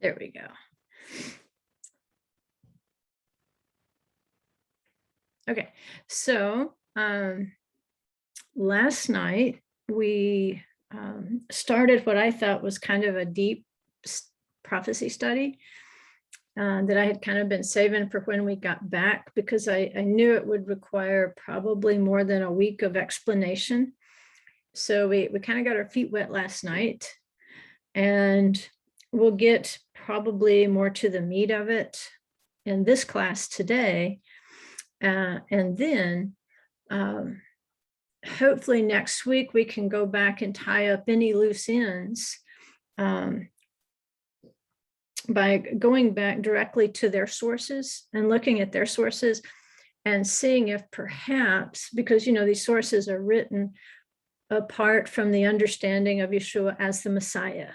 There we go. Okay, so last night we started what I thought was kind of a deep prophecy study that I had kind of been saving for when we got back, because I knew it would require probably more than a week of explanation. So we kind of got our feet wet last night, and we'll get probably more to the meat of it in this class today. And then hopefully next week we can go back and tie up any loose ends by going back directly to their sources and looking at their sources and seeing if perhaps, because, you know, these sources are written apart from the understanding of Yeshua as the Messiah.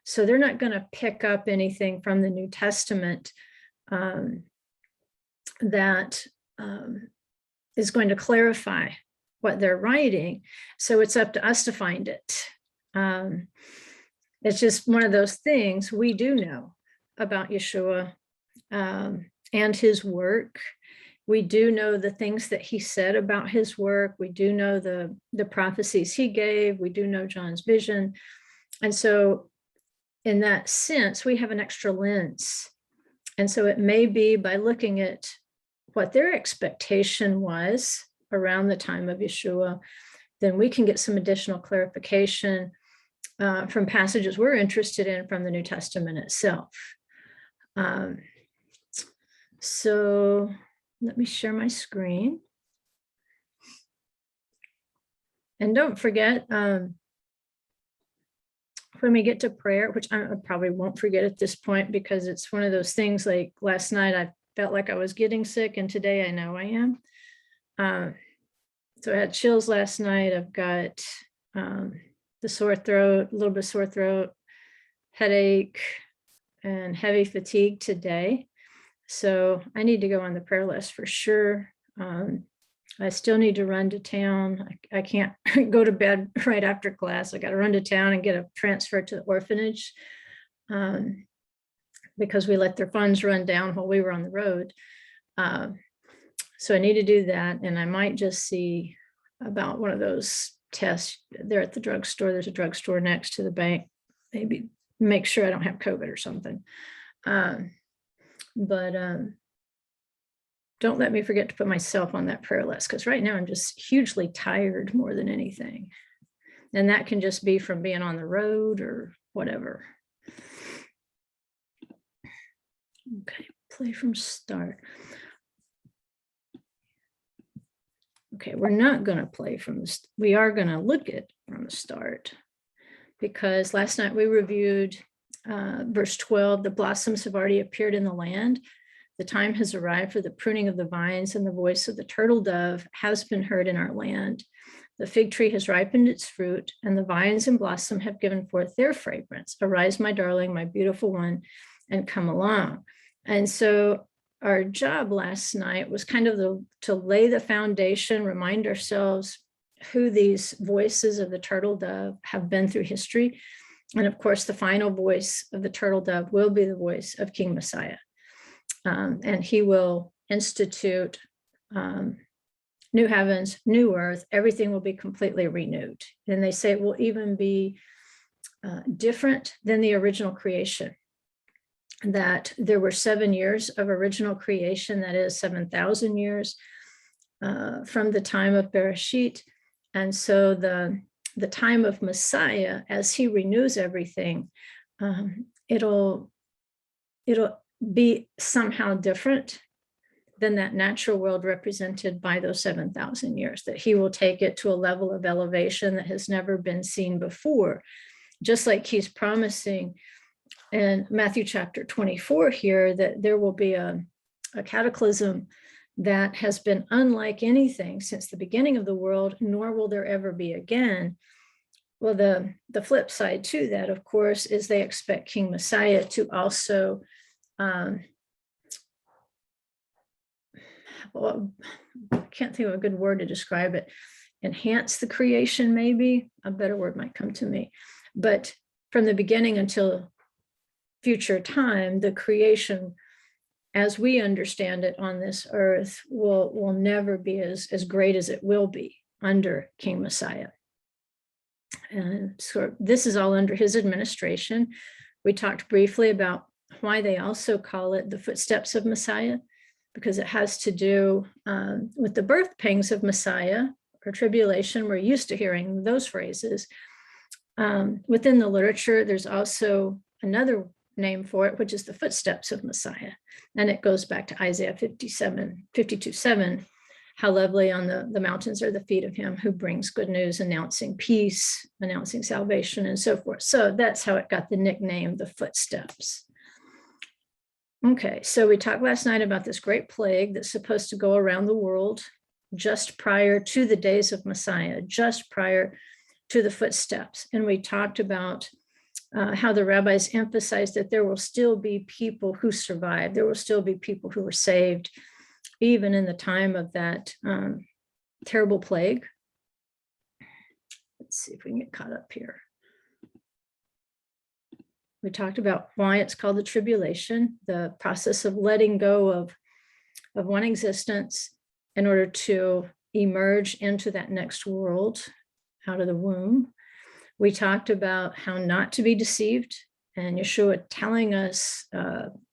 So they're not going to pick up anything from the New Testament that is going to clarify what they're writing. So it's up to us to find it. It's just one of those things we do know about Yeshua and his work. We do know the things that he said about his work. We do know the prophecies he gave. We do know John's vision. And so in that sense, we have an extra lens. And so it may be by looking at what their expectation was around the time of Yeshua, then we can get some additional clarification from passages we're interested in from the New Testament itself. So let me share my screen. And don't forget, when we get to prayer, which I probably won't forget at this point, because it's one of those things like last night, I felt like I was getting sick, and today I know I am. So I had chills last night. I've got the sore throat, a little bit of sore throat, headache, and heavy fatigue today. So I need to go on the prayer list for sure. I still need to run to town. I can't go to bed right after class. I got to run to town and get a transfer to the orphanage because we let their funds run down while we were on the road. So I need to do that. And I might just see about one of those tests there at the drugstore. There's a drugstore next to the bank. Maybe make sure I don't have COVID or something. Don't let me forget to put myself on that prayer list, because right now I'm just hugely tired more than anything. And that can just be from being on the road or whatever. Okay, play from start. Okay, we're not going to play from this. We are going to look at from the start, because last night we reviewed verse 12. The blossoms have already appeared in the land. The time has arrived for the pruning of the vines, and the voice of the turtle dove has been heard in our land. The fig tree has ripened its fruit, and the vines and blossom have given forth their fragrance. Arise, my darling, my beautiful one, and come along. And so our job last night was kind of to lay the foundation, remind ourselves who these voices of the turtle dove have been through history. And of course, the final voice of the turtle dove will be the voice of King Messiah. And he will institute new heavens, new earth. Everything will be completely renewed. And they say it will even be different than the original creation. That there were 7 years of original creation, that is 7,000 years from the time of Bereshit. And so the time of Messiah, as he renews everything, it'll be somehow different than that natural world represented by those 7,000 years, that he will take it to a level of elevation that has never been seen before, just like he's promising in Matthew chapter 24 here, that there will be a cataclysm that has been unlike anything since the beginning of the world, nor will there ever be again. Well, the flip side to that, of course, is they expect King Messiah to also well, I can't think of a good word to describe it. Enhance the creation, maybe a better word might come to me. But from the beginning until future time, the creation as we understand it on this earth will never be as great as it will be under King Messiah. And so this is all under his administration. We talked briefly about why they also call it the footsteps of Messiah, because it has to do with the birth pangs of Messiah or tribulation. We're used to hearing those phrases. Within the literature, there's also another name for it, which is the footsteps of Messiah. And it goes back to Isaiah 52:7, how lovely on the mountains are the feet of him who brings good news, announcing peace, announcing salvation, and so forth. So that's how it got the nickname, the footsteps. Okay, so we talked last night about this great plague that's supposed to go around the world just prior to the days of Messiah, just prior to the footsteps. And we talked about how the rabbis emphasized that there will still be people who survive. There will still be people who were saved, even in the time of that terrible plague. Let's see if we can get caught up here. We talked about why it's called the tribulation, the process of letting go of one existence in order to emerge into that next world out of the womb. We talked about how not to be deceived, and Yeshua telling us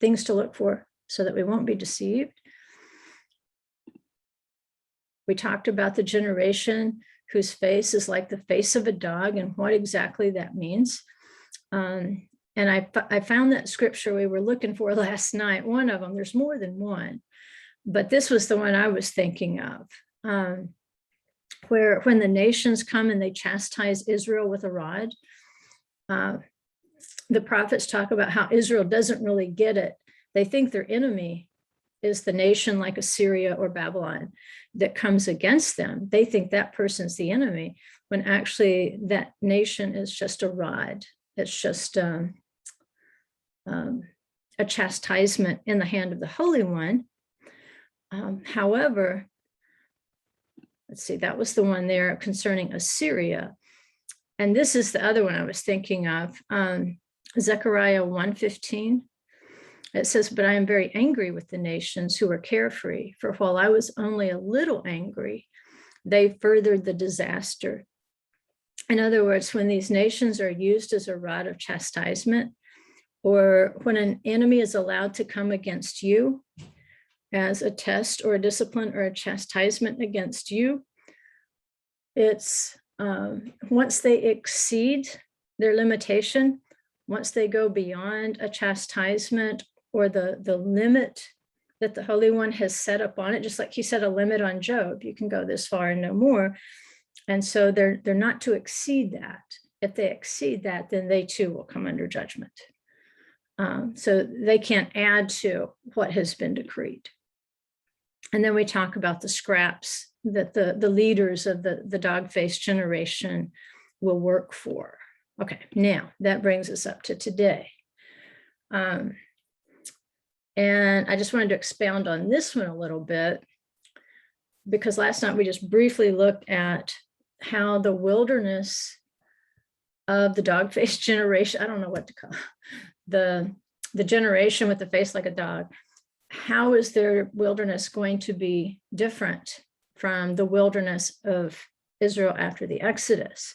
things to look for so that we won't be deceived. We talked about the generation whose face is like the face of a dog and what exactly that means. And I found that scripture we were looking for last night, one of them, there's more than one, but this was the one I was thinking of. Where when the nations come and they chastise Israel with a rod, the prophets talk about how Israel doesn't really get it. They think their enemy is the nation like Assyria or Babylon that comes against them. They think that person's the enemy, when actually that nation is just a rod. It's just a chastisement in the hand of the Holy One. However, let's see, that was the one there concerning Assyria. And this is the other one I was thinking of, Zechariah 1:15. It says, but I am very angry with the nations who are carefree, for while I was only a little angry, they furthered the disaster. In other words, when these nations are used as a rod of chastisement, or when an enemy is allowed to come against you, as a test or a discipline or a chastisement against you, it's once they exceed their limitation, once they go beyond a chastisement or the limit that the Holy One has set up on it, just like he set a limit on Job, you can go this far and no more. And so they're not to exceed that. If they exceed that, then they too will come under judgment. So they can't add to what has been decreed. And then we talk about the scraps that the leaders of the dog-faced generation will work for. Okay, now that brings us up to today. And I just wanted to expound on this one a little bit, because last night we just briefly looked at how the wilderness of the dog-faced generation, I don't know what to call it, the generation with the face like a dog, how is their wilderness going to be different from the wilderness of Israel after the Exodus?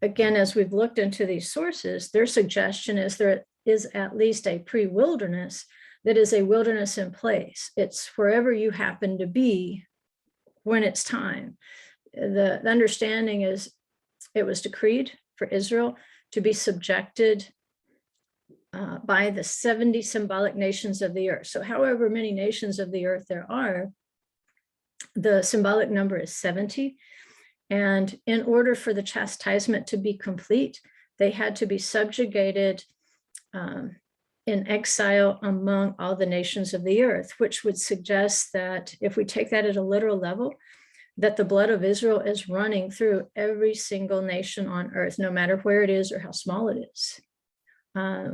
Again, as we've looked into these sources, their suggestion is there is at least a pre-wilderness that is a wilderness in place. It's wherever you happen to be when it's time. The understanding is it was decreed for Israel to be subjected by the 70 symbolic nations of the earth. So however many nations of the earth there are, the symbolic number is 70. And in order for the chastisement to be complete, they had to be subjugated in exile among all the nations of the earth, which would suggest that if we take that at a literal level, that the blood of Israel is running through every single nation on earth, no matter where it is or how small it is.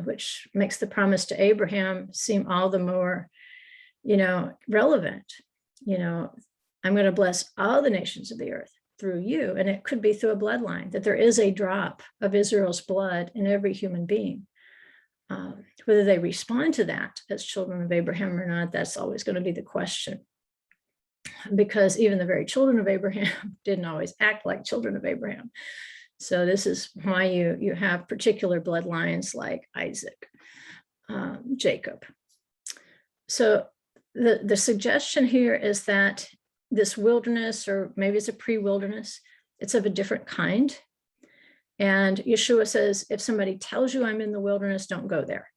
Which makes the promise to Abraham seem all the more, relevant. I'm going to bless all the nations of the earth through you. And it could be through a bloodline, that there is a drop of Israel's blood in every human being. Whether they respond to that as children of Abraham or not, that's always going to be the question. Because even the very children of Abraham didn't always act like children of Abraham. So this is why you have particular bloodlines like Isaac, Jacob. So the suggestion here is that this wilderness, or maybe it's a pre-wilderness, it's of a different kind. And Yeshua says, if somebody tells you I'm in the wilderness, don't go there.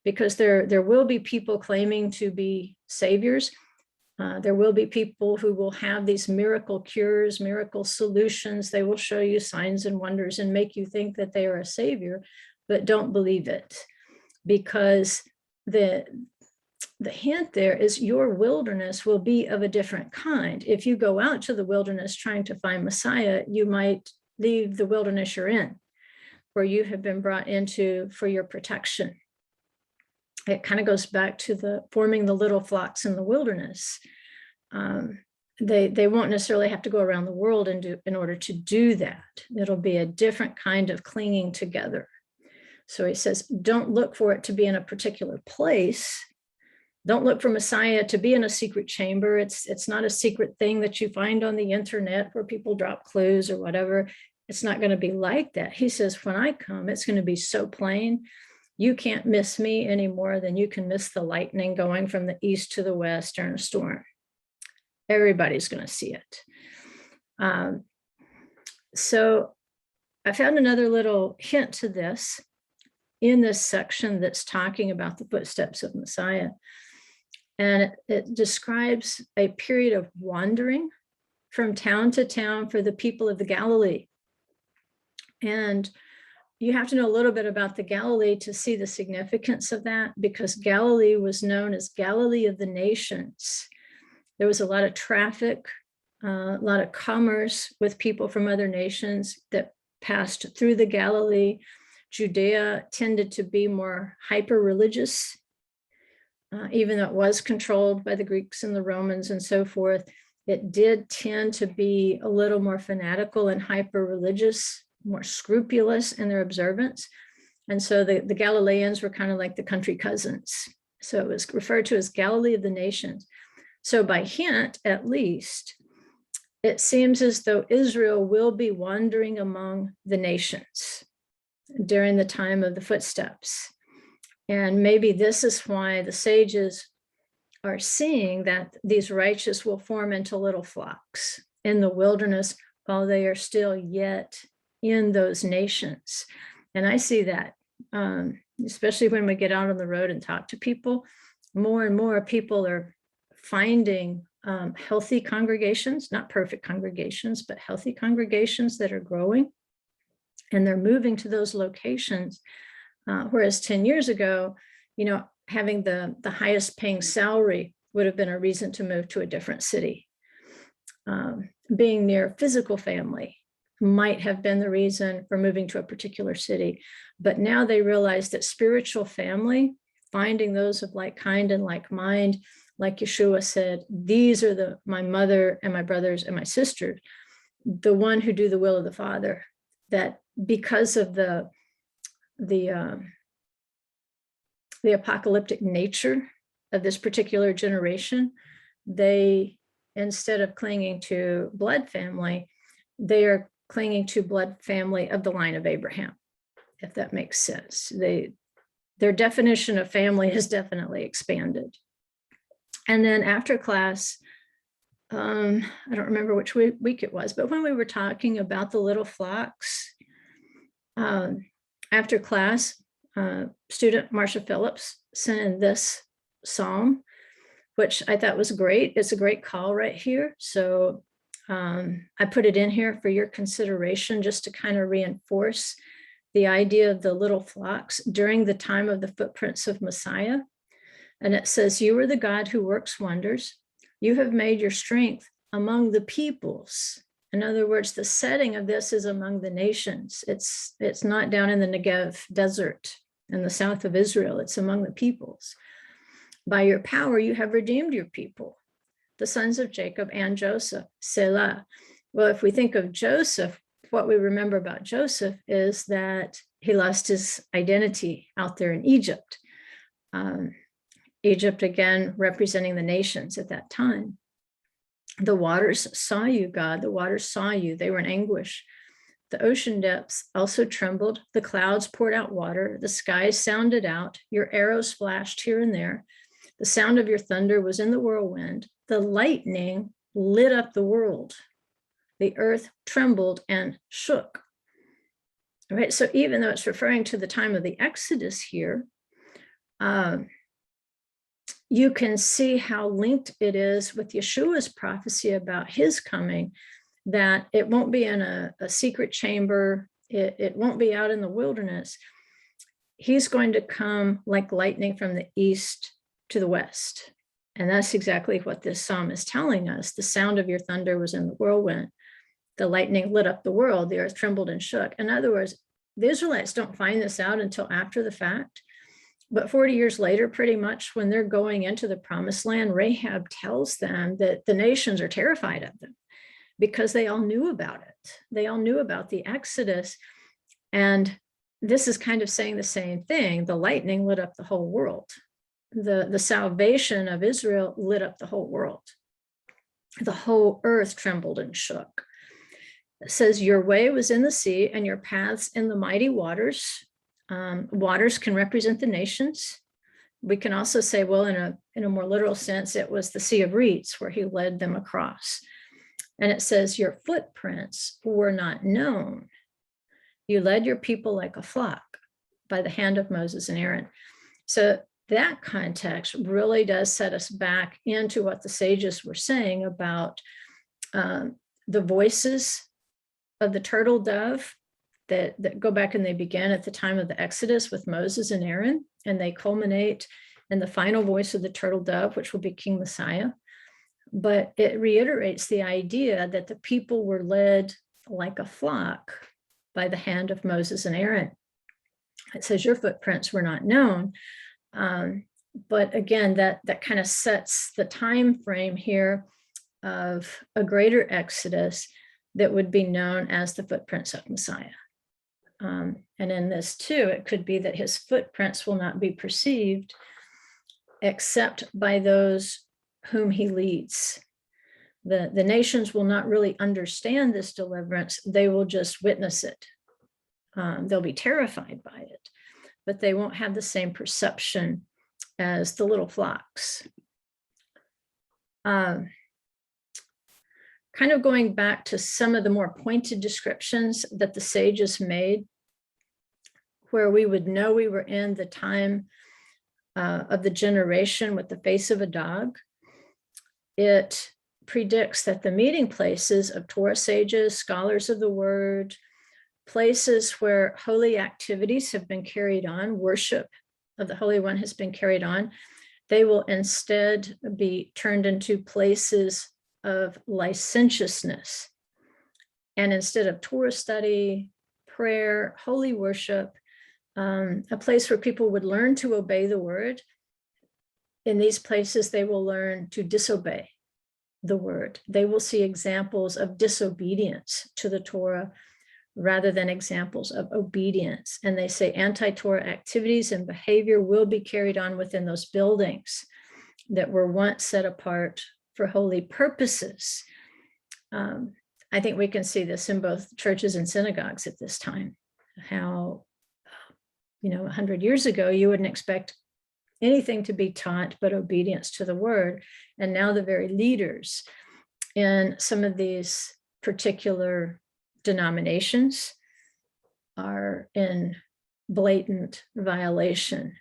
Because there will be people claiming to be saviors. There will be people who will have these miracle cures, miracle solutions. They will show you signs and wonders and make you think that they are a savior, but don't believe it. Because the hint there is your wilderness will be of a different kind. If you go out to the wilderness trying to find Messiah, you might leave the wilderness you're in, where you have been brought into for your protection. It kind of goes back to the forming the little flocks in the wilderness. They won't necessarily have to go around the world in order to do that. It'll be a different kind of clinging together. So he says, don't look for it to be in a particular place. Don't look for Messiah to be in a secret chamber. It's not a secret thing that you find on the internet where people drop clues or whatever. It's not going to be like that. He says, when I come, it's going to be so plain. You can't miss me any more than you can miss the lightning going from the east to the west during a storm. Everybody's going to see it. So I found another little hint to this in this section that's talking about the footsteps of Messiah. And it describes a period of wandering from town to town for the people of the Galilee. And you have to know a little bit about the Galilee to see the significance of that, because Galilee was known as Galilee of the nations. There was a lot of traffic, a lot of commerce with people from other nations that passed through the Galilee. Judea tended to be more hyper-religious, even though it was controlled by the Greeks and the Romans and so forth. It did tend to be a little more fanatical and hyper-religious, more scrupulous in their observance. And so the Galileans were kind of like the country cousins. So it was referred to as Galilee of the nations. So by hint, at least, it seems as though Israel will be wandering among the nations during the time of the footsteps. And maybe this is why the sages are seeing that these righteous will form into little flocks in the wilderness while they are still yet in those nations. And I see that, especially when we get out on the road and talk to people, more and more people are finding healthy congregations, not perfect congregations, but healthy congregations that are growing. And they're moving to those locations. Whereas 10 years ago, having the highest paying salary would have been a reason to move to a different city. Being near physical family might have been the reason for moving to a particular city. But now they realize that spiritual family, finding those of like kind and like mind, like Yeshua said, these are my mother and my brothers and my sisters, the one who do the will of the Father. That because of the apocalyptic nature of this particular generation, they, instead of clinging to blood family, they are clinging to blood family of the line of Abraham, if that makes sense. Their definition of family has definitely expanded. And then after class, I don't remember which week it was, but when we were talking about the little flocks, after class, student Marsha Phillips sent in this psalm, which I thought was great. It's a great call right here. So I put it in here for your consideration, just to kind of reinforce the idea of the little flocks during the time of the footprints of Messiah. And it says, you are the God who works wonders. You have made your strength among the peoples. In other words, the setting of this is among the nations. It's not down in the Negev desert in the south of Israel. It's among the peoples. By your power, you have redeemed your people, the sons of Jacob and Joseph, Selah. Well, if we think of Joseph, what we remember about Joseph is that he lost his identity out there in Egypt. Egypt, again, representing the nations at that time. The waters saw you, God. The waters saw you. They were in anguish. The ocean depths also trembled. The clouds poured out water. The skies sounded out. Your arrows flashed here and there. The sound of your thunder was in the whirlwind. The lightning lit up the world. The earth trembled and shook. All right, so even though it's referring to the time of the Exodus here, you can see how linked it is with Yeshua's prophecy about his coming, that it won't be in a secret chamber. It won't be out in the wilderness. He's going to come like lightning from the east to the west. And that's exactly what this psalm is telling us. The sound of your thunder was in the whirlwind. The lightning lit up the world. The earth trembled and shook. In other words, the Israelites don't find this out until after the fact. But 40 years later, pretty much when they're going into the promised land, Rahab tells them that the nations are terrified of them because they all knew about it. They all knew about the Exodus. And this is kind of saying the same thing. The lightning lit up the whole world. The salvation of Israel lit up the whole world. The whole earth trembled and shook. It says, your way was in the sea and your paths in the mighty waters. Waters can represent the nations. We can also say, well, in a more literal sense, it was the Sea of Reeds where he led them across. And it says, your footprints were not known. You led your people like a flock by the hand of Moses and Aaron. So that context really does set us back into what the sages were saying about the voices of the turtle dove that go back and they begin at the time of the Exodus with Moses and Aaron, and they culminate in the final voice of the turtle dove, which will be King Messiah. But it reiterates the idea that the people were led like a flock by the hand of Moses and Aaron. It says your footprints were not known. But again, that kind of sets the time frame here of a greater Exodus that would be known as the footprints of Messiah. And in this too, it could be that his footprints will not be perceived except by those whom he leads. The nations will not really understand this deliverance. They will just witness it. They'll be terrified by it, but they won't have the same perception as the little flocks. Kind of going back to some of the more pointed descriptions that the sages made, where we would know we were in the time of the generation with the face of a dog. It predicts that the meeting places of Torah sages, scholars of the word, places where holy activities have been carried on, worship of the Holy One has been carried on, they will instead be turned into places of licentiousness. And instead of Torah study, prayer, holy worship, a place where people would learn to obey the word, in these places they will learn to disobey the word. They will see examples of disobedience to the Torah rather than examples of obedience. And they say anti-Torah activities and behavior will be carried on within those buildings that were once set apart for holy purposes. I think we can see this in both churches and synagogues at this time, how, 100 years ago, you wouldn't expect anything to be taught but obedience to the word. And now the very leaders in some of these particular denominations are in blatant violation,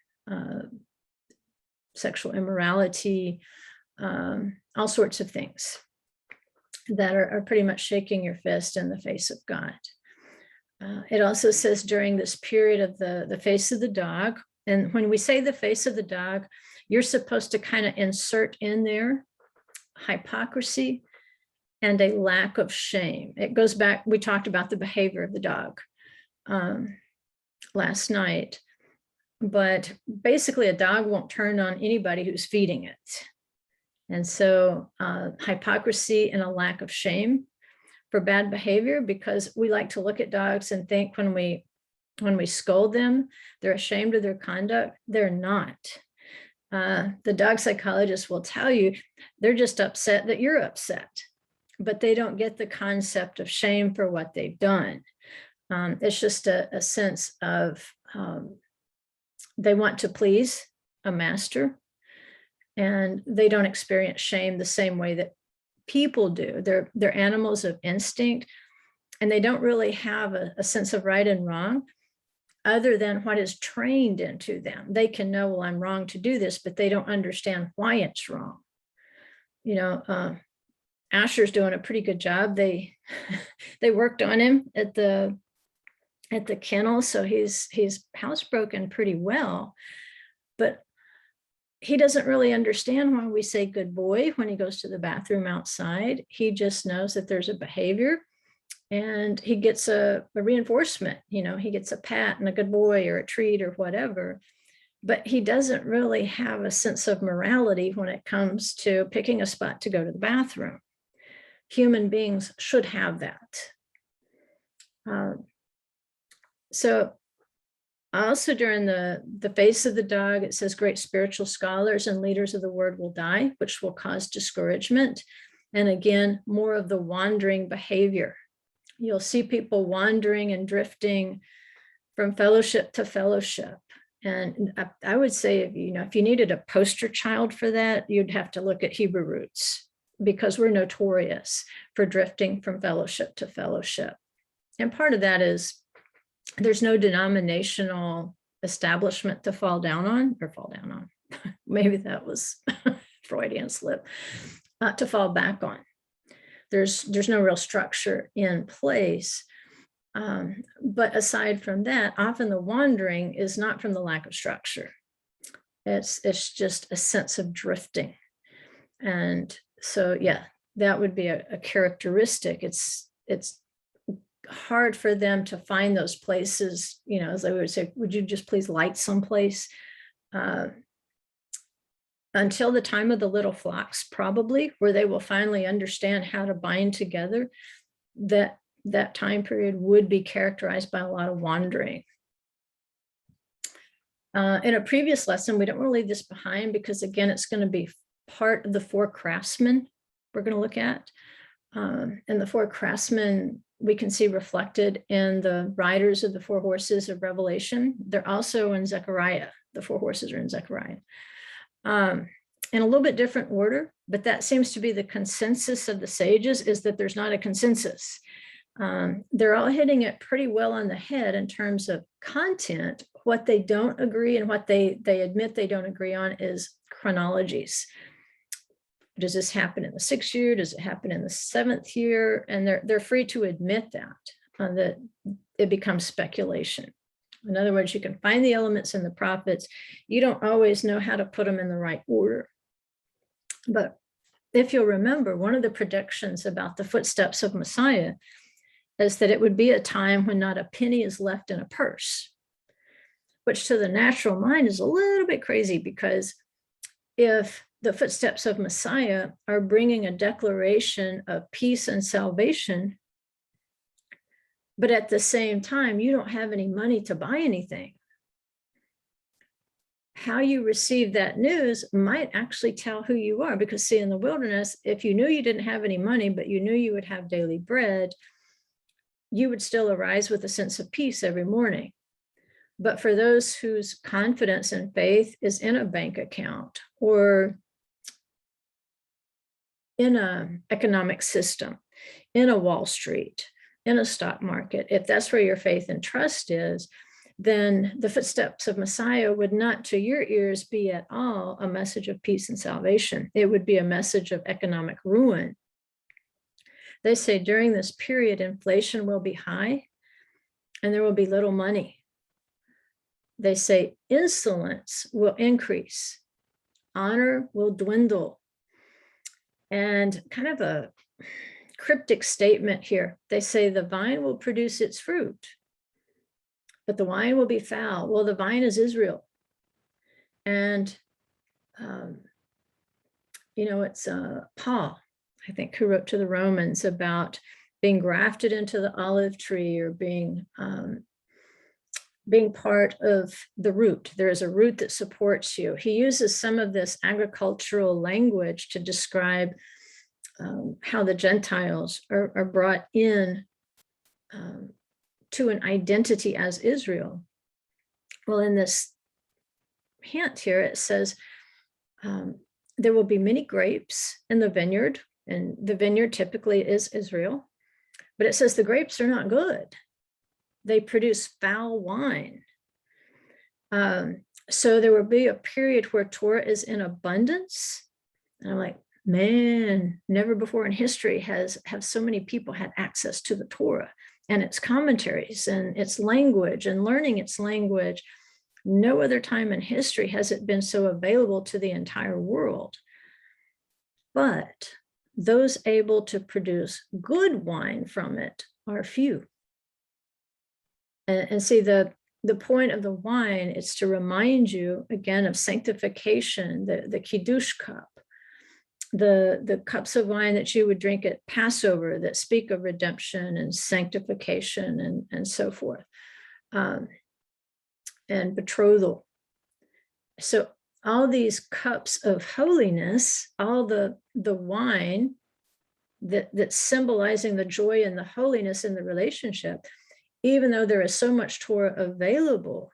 sexual immorality, all sorts of things that are pretty much shaking your fist in the face of God. It also says during this period of the face of the dog, and when we say the face of the dog, you're supposed to kind of insert in there hypocrisy and a lack of shame. It goes back, we talked about the behavior of the dog last night, but basically a dog won't turn on anybody who's feeding it. And so hypocrisy and a lack of shame for bad behavior, because we like to look at dogs and think when we scold them, they're ashamed of their conduct. They're not. The dog psychologist will tell you they're just upset that you're upset, but they don't get the concept of shame for what they've done. It's just a sense of they want to please a master, and they don't experience shame the same way that people do. They're animals of instinct, and they don't really have a sense of right and wrong other than what is trained into them. They can know, well, I'm wrong to do this, but they don't understand why it's wrong. You know, Asher's doing a pretty good job. They worked on him at the kennel, so he's housebroken pretty well, but he doesn't really understand why we say good boy when he goes to the bathroom outside. He just knows that there's a behavior, and he gets a reinforcement. You know, he gets a pat and a good boy or a treat or whatever, but he doesn't really have a sense of morality when it comes to picking a spot to go to the bathroom. Human beings should have that. So also during the face of the dog, it says great spiritual scholars and leaders of the word will die, which will cause discouragement. And again, more of the wandering behavior. You'll see people wandering and drifting from fellowship to fellowship. And I would say, if you needed a poster child for that, you'd have to look at Hebrew roots, because we're notorious for drifting from fellowship to fellowship. And part of that is there's no denominational establishment to fall down on. Maybe that was Freudian slip, to fall back on. There's no real structure in place. But aside from that, often the wandering is not from the lack of structure. It's just a sense of drifting. And so, yeah, that would be a characteristic. It's hard for them to find those places, as they would say, would you just please light someplace? Until the time of the little flocks, probably, where they will finally understand how to bind together, that time period would be characterized by a lot of wandering. In a previous lesson, we don't want to leave this behind, because again, it's going to be part of the Four Craftsmen we're going to look at. And the Four Craftsmen we can see reflected in the riders of the four horses of Revelation. They're also in Zechariah. The four horses are in Zechariah. In a little bit different order, but that seems to be the consensus of the sages, is that there's not a consensus. They're all hitting it pretty well on the head in terms of content. What they don't agree and what they admit they don't agree on is chronologies. Does this happen in the 6th year? Does it happen in the 7th year? And they're free to admit that it becomes speculation. In other words, you can find the elements in the prophets. You don't always know how to put them in the right order. But if you'll remember, one of the predictions about the footsteps of Messiah is that it would be a time when not a penny is left in a purse, which to the natural mind is a little bit crazy, because if the footsteps of Messiah are bringing a declaration of peace and salvation, but at the same time, you don't have any money to buy anything, how you receive that news might actually tell who you are. Because see, in the wilderness, if you knew you didn't have any money, but you knew you would have daily bread, you would still arise with a sense of peace every morning. But for those whose confidence and faith is in a bank account or in an economic system, in a Wall Street, in a stock market, if that's where your faith and trust is, then the footsteps of Messiah would not to your ears be at all a message of peace and salvation. It would be a message of economic ruin. They say during this period, inflation will be high and there will be little money. They say insolence will increase, honor will dwindle. And kind of a cryptic statement here. They say the vine will produce its fruit, but the wine will be foul. Well, the vine is Israel. And, it's Paul, I think, who wrote to the Romans about being grafted into the olive tree, or being part of the root. There is a root that supports you. He uses some of this agricultural language to describe how the Gentiles are brought in to an identity as Israel. Well, in this hint here, it says there will be many grapes in the vineyard, and the vineyard typically is Israel, but it says the grapes are not good. They produce foul wine. So there will be a period where Torah is in abundance. And I'm like, man, never before in history have so many people had access to the Torah and its commentaries and its language and learning its language. No other time in history has it been so available to the entire world. But those able to produce good wine from it are few. And see, the point of the wine is to remind you again of sanctification, the Kiddush cup, the cups of wine that you would drink at Passover that speak of redemption and sanctification and so forth, and betrothal. So all these cups of holiness, all the wine that's symbolizing the joy and the holiness in the relationship, even though there is so much Torah available,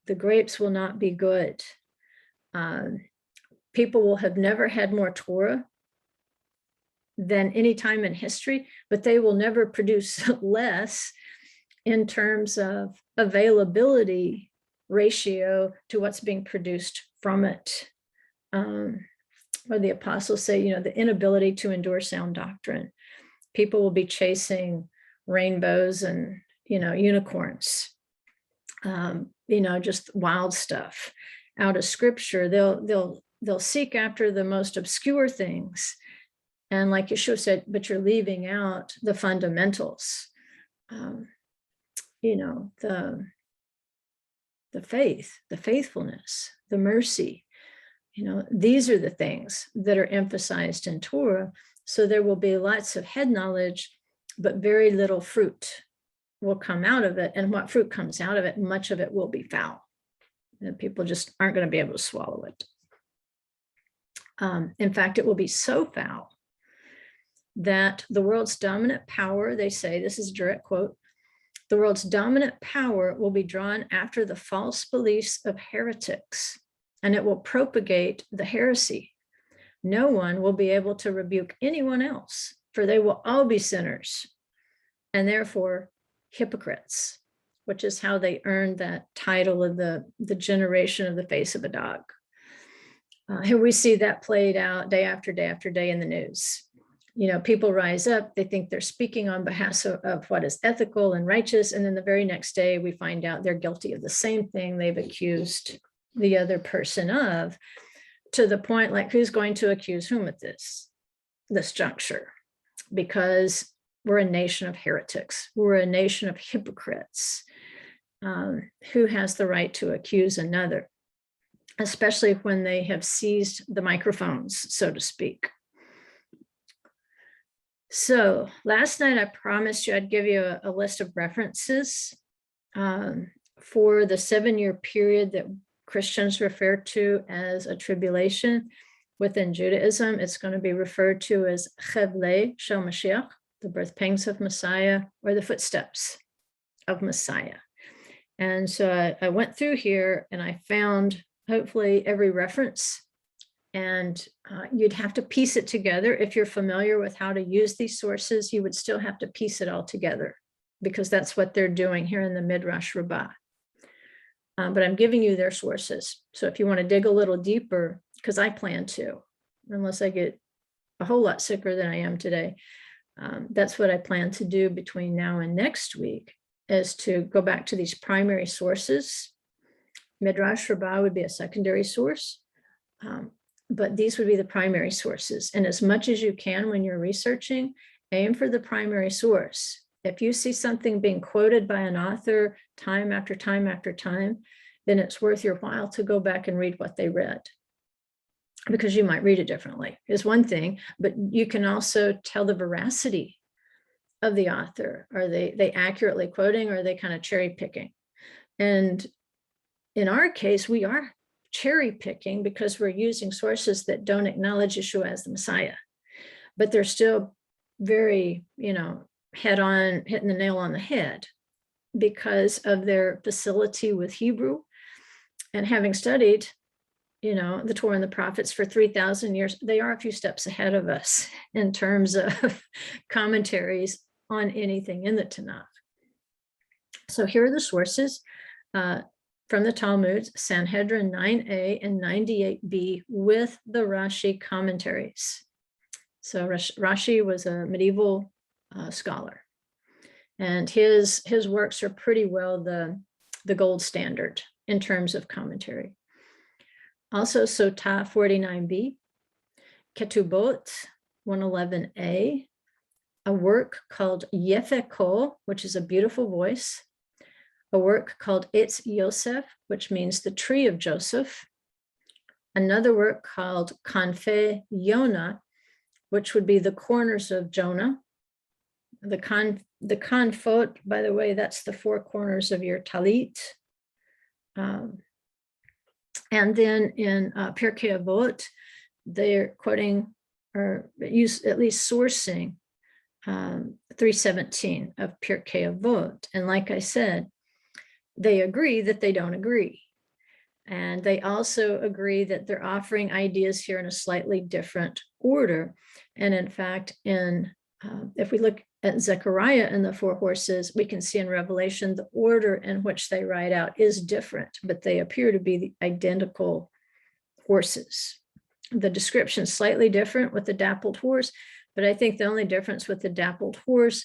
the grapes will not be good. People will have never had more Torah than any time in history, but they will never produce less in terms of availability ratio to what's being produced from it. Or the apostles say, the inability to endure sound doctrine. People will be chasing rainbows and unicorns, just wild stuff out of scripture. They'll seek after the most obscure things. And like Yeshua said, but you're leaving out the fundamentals, the faith, the faithfulness, the mercy. These are the things that are emphasized in Torah. So there will be lots of head knowledge, but very little fruit will come out of it. And what fruit comes out of it, much of it will be foul. And people just aren't going to be able to swallow it. In fact, it will be so foul that the world's dominant power, they say, this is a direct quote, the world's dominant power will be drawn after the false beliefs of heretics, and it will propagate the heresy. No one will be able to rebuke anyone else, for they will all be sinners, and therefore hypocrites, which is how they earned that title of the generation of the face of a dog. Here we see that played out day after day after day in the news. People rise up, they think they're speaking on behalf of what is ethical and righteous, and then the very next day we find out they're guilty of the same thing they've accused the other person of, to the point like, who's going to accuse whom at this juncture? Because we're a nation of heretics. We're a nation of hypocrites. Who has the right to accuse another, especially when they have seized the microphones, so to speak? So last night I promised you I'd give you a list of references for the 7-year period that Christians refer to as a tribulation. Within Judaism, it's going to be referred to as Chevlei Shel Mashiach, the birth pangs of Messiah, or the footsteps of Messiah. And so I went through here and I found hopefully every reference, and you'd have to piece it together. If you're familiar with how to use these sources, you would still have to piece it all together, because that's what they're doing here in the Midrash Rabbah. But I'm giving you their sources. So if you want to dig a little deeper, because I plan to, unless I get a whole lot sicker than I am today, that's what I plan to do between now and next week, is to go back to these primary sources. Midrash Rabbah would be a secondary source, but these would be the primary sources. And as much as you can when you're researching, aim for the primary source. If you see something being quoted by an author time after time after time, then it's worth your while to go back and read what they read, because you might read it differently is one thing, but you can also tell the veracity of the author? Are they accurately quoting, or are they kind of cherry picking? And in our case, we are cherry picking because we're using sources that don't acknowledge Yeshua as the Messiah, but they're still very, head on, hitting the nail on the head because of their facility with Hebrew and having studied, the Torah and the prophets for 3,000 years. They are a few steps ahead of us in terms of commentaries on anything in the Tanakh. So here are the sources from the Talmud, Sanhedrin 9a and 98b with the Rashi commentaries. So Rashi was a medieval scholar, and his works are pretty well the gold standard in terms of commentary. Also, Sotah 49b, Ketubot 111a, a work called Yefe Kol, which is a beautiful voice, a work called Etz Yosef, which means the tree of Joseph, another work called Kanfe Yonah, which would be the corners of Jonah. The Kanfot, by the way, that's the four corners of your talit. And then in Pirkei Avot, they're quoting, or at least sourcing 317 of Pirkei Avot. And like I said, they agree that they don't agree. And they also agree that they're offering ideas here in a slightly different order. And in fact, if we look at Zechariah and the four horses, we can see in Revelation the order in which they ride out is different, but they appear to be the identical horses. The description is slightly different with the dappled horse, but I think the only difference with the dappled horse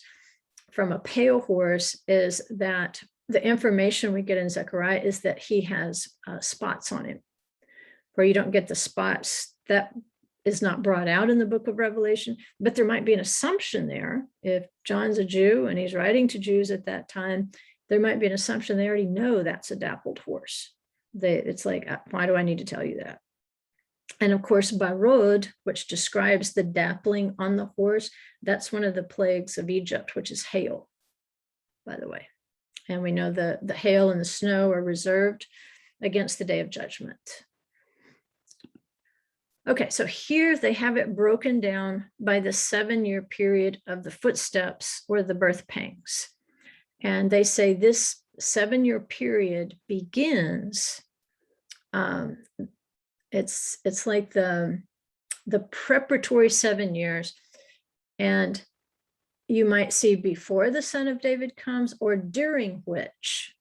from a pale horse is that the information we get in Zechariah is that he has spots on him, where you don't get the spots. That is not brought out in the book of Revelation, but there might be an assumption there. If John's a Jew and he's writing to Jews at that time, there might be an assumption they already know that's a dappled horse. It's like, why do I need to tell you that? And of course, Barod, which describes the dappling on the horse, that's one of the plagues of Egypt, which is hail, by the way. And we know the hail and the snow are reserved against the day of judgment. Okay, so here they have it broken down by the 7-year period of the footsteps or the birth pangs. And they say this 7-year period begins, it's like the preparatory 7 years. And you might see before the Son of David comes or during which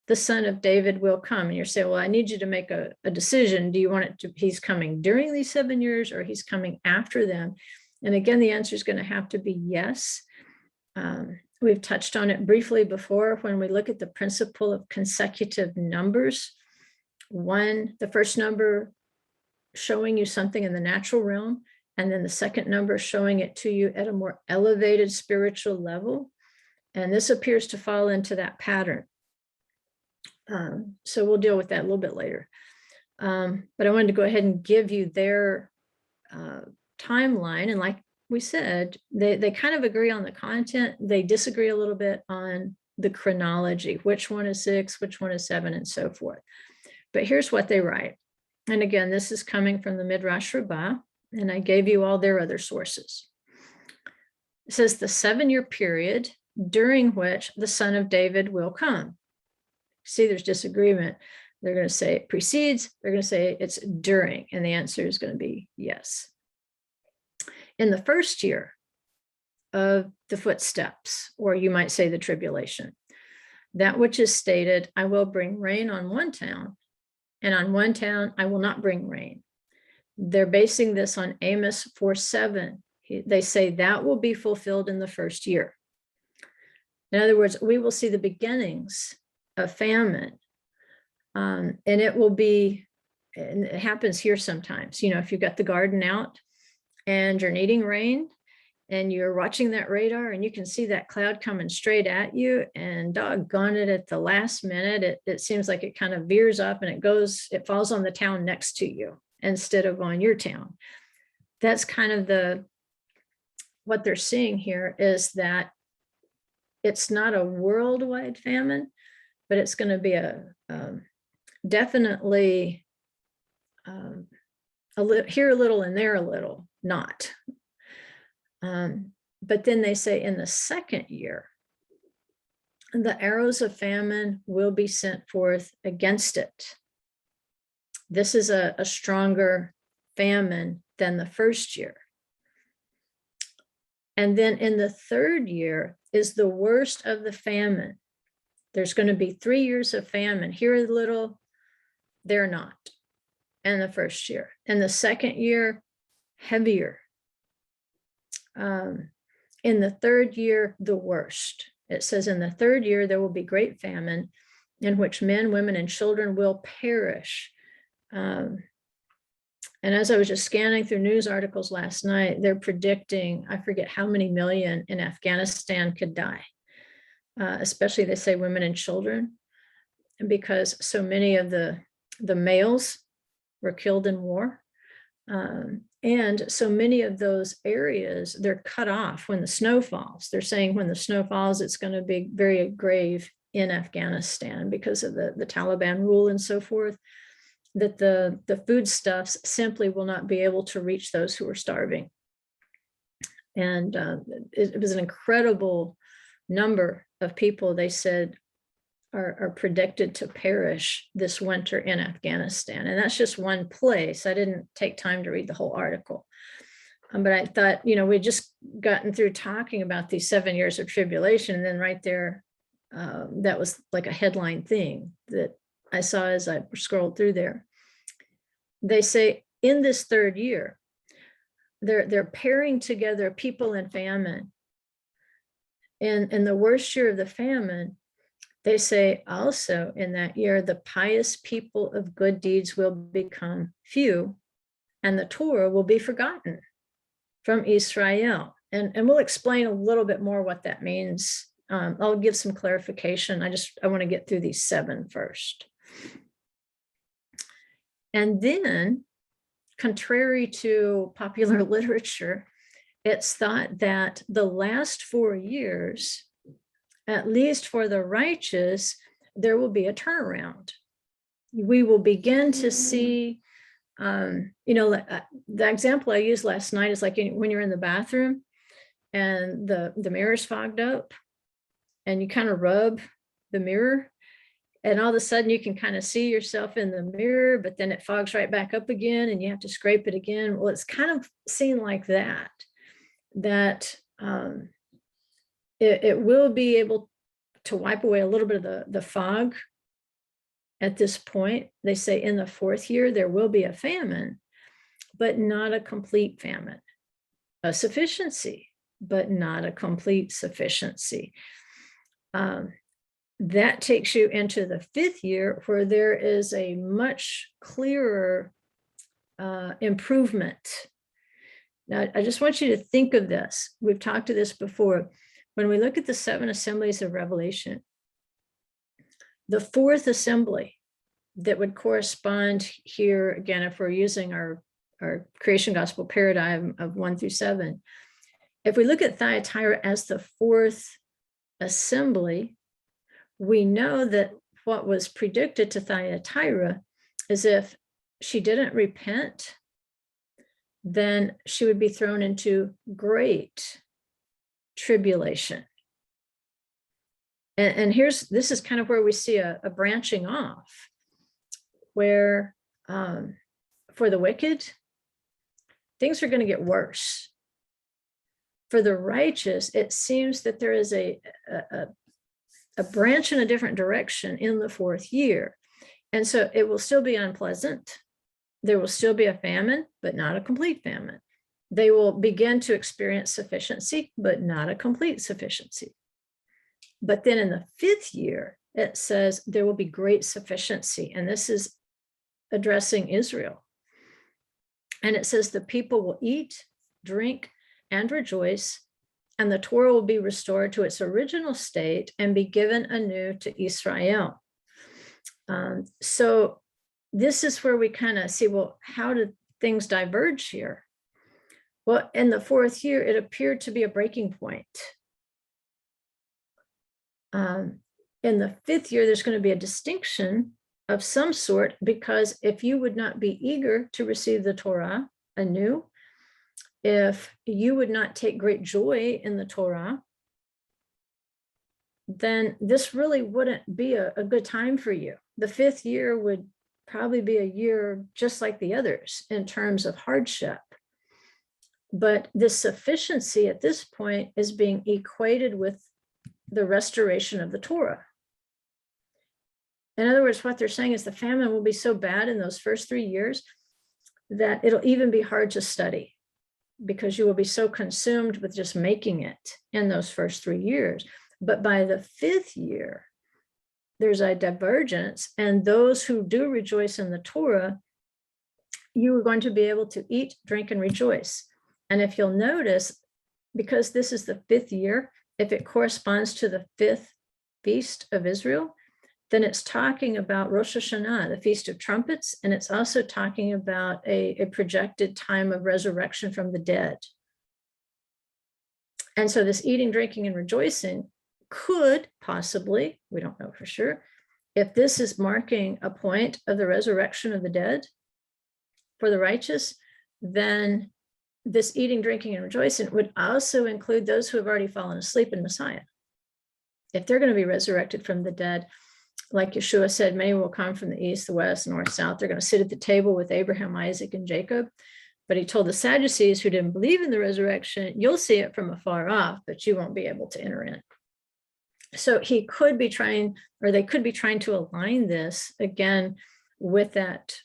the Son of David will come. And you're saying, well, I need you to make a decision. Do you want it to, he's coming during these 7 years or he's coming after them? And again, the answer is going to have to be yes. We've touched on it briefly before when we look at the principle of consecutive numbers. The first number showing you something in the natural realm, and then the second number showing it to you at a more elevated spiritual level. And this appears to fall into that pattern. So we'll deal with that a little bit later. But I wanted to go ahead and give you their timeline. And like we said, they kind of agree on the content. They disagree a little bit on the chronology, which one is 6, which one is 7, and so forth. But here's what they write. And again, this is coming from the Midrash Rabbah, and I gave you all their other sources. It says the 7-year period during which the Son of David will come. See, there's disagreement. They're going to say it precedes, they're going to say it's during, and the answer is going to be yes. In the first year of the footsteps, or you might say the tribulation, that which is stated, I will bring rain on one town, and on one town I will not bring rain. They're basing this on Amos 4:7. They say that will be fulfilled in the first year. In other words, we will see the beginnings of famine. And it will be, and it happens here sometimes, if you've got the garden out and you're needing rain and you're watching that radar and you can see that cloud coming straight at you, and doggone it, at the last minute, it seems like it kind of veers up and it falls on the town next to you instead of on your town. That's kind of what they're seeing here, is that it's not a worldwide famine, but it's going to be definitely here a little and there a little, not. But then they say in the second year, the arrows of famine will be sent forth against it. This is a stronger famine than the first year. And then in the third year is the worst of the famine. There's going to be 3 years of famine. Here a little, there not. And the first year. And the second year, heavier. In the third year, the worst. It says in the third year, there will be great famine in which men, women, and children will perish. And as I was just scanning through news articles last night, they're predicting, I forget how many million in Afghanistan could die, especially they say women and children, because so many of the males were killed in war. And so many of those areas, they're cut off when the snow falls. They're saying when the snow falls, it's going to be very grave in Afghanistan because of the Taliban rule and so forth, that the foodstuffs simply will not be able to reach those who are starving. And it was an incredible number of people, they said, are predicted to perish this winter in Afghanistan. And that's just one place. I didn't take time to read the whole article. But I thought, we'd just gotten through talking about these 7 years of tribulation. And then right there, that was like a headline thing that I saw as I scrolled through there. They say in this third year, they're pairing together people in famine. And in the worst year of the famine, they say also in that year, the pious people of good deeds will become few, and the Torah will be forgotten from Israel. And we'll explain a little bit more what that means. I'll give some clarification. I want to get through these 7 first. And then, contrary to popular literature, it's thought that the last 4 years, at least for the righteous, there will be a turnaround. We will begin to see, the example I used last night is like when you're in the bathroom and the mirror's fogged up and you kind of rub the mirror and all of a sudden you can kind of see yourself in the mirror, but then it fogs right back up again and you have to scrape it again. Well, it's kind of seen like that it will be able to wipe away a little bit of the fog at this point. They say in the 4th year, there will be a famine, but not a complete famine. A sufficiency, but not a complete sufficiency. That takes you into the 5th year where there is a much clearer improvement. Now, I just want you to think of this. We've talked to this before. When we look at the 7 assemblies of Revelation, the 4th assembly that would correspond here, again, if we're using our creation gospel paradigm of 1 through 7, if we look at Thyatira as the 4th assembly, we know that what was predicted to Thyatira is if she didn't repent, then she would be thrown into great tribulation. And this is kind of where we see a branching off, where for the wicked, things are going to get worse. For the righteous, it seems that there is a branch in a different direction in the 4th year. And so it will still be unpleasant. There will still be a famine, but not a complete famine. They will begin to experience sufficiency, but not a complete sufficiency. But then in the 5th year, it says there will be great sufficiency. And this is addressing Israel. And it says the people will eat, drink, and rejoice, and the Torah will be restored to its original state and be given anew to Israel. So this is where we kind of see, well, how did things diverge here? Well, in the 4th year, it appeared to be a breaking point. In the 5th year, there's going to be a distinction of some sort, because if you would not be eager to receive the Torah anew, if you would not take great joy in the Torah, then this really wouldn't be a good time for you. The 5th year would probably be a year just like the others in terms of hardship. But the sufficiency at this point is being equated with the restoration of the Torah. In other words, what they're saying is the famine will be so bad in those first 3 years that it'll even be hard to study, because you will be so consumed with just making it in those first 3 years. But by the 5th year, there's a divergence, and those who do rejoice in the Torah, you are going to be able to eat, drink, and rejoice. And if you'll notice, because this is the 5th year, if it corresponds to the 5th feast of Israel, then it's talking about Rosh Hashanah, the Feast of Trumpets, and it's also talking about a projected time of resurrection from the dead. And so this eating, drinking, and rejoicing could possibly, we don't know for sure, if this is marking a point of the resurrection of the dead for the righteous, then this eating, drinking, and rejoicing would also include those who have already fallen asleep in Messiah. If they're going to be resurrected from the dead, like Yeshua said, many will come from the east, the west, north, south. They're going to sit at the table with Abraham, Isaac, and Jacob. But he told the Sadducees who didn't believe in the resurrection, you'll see it from afar off, but you won't be able to enter in. So he could be trying, or they could be trying to align this again with that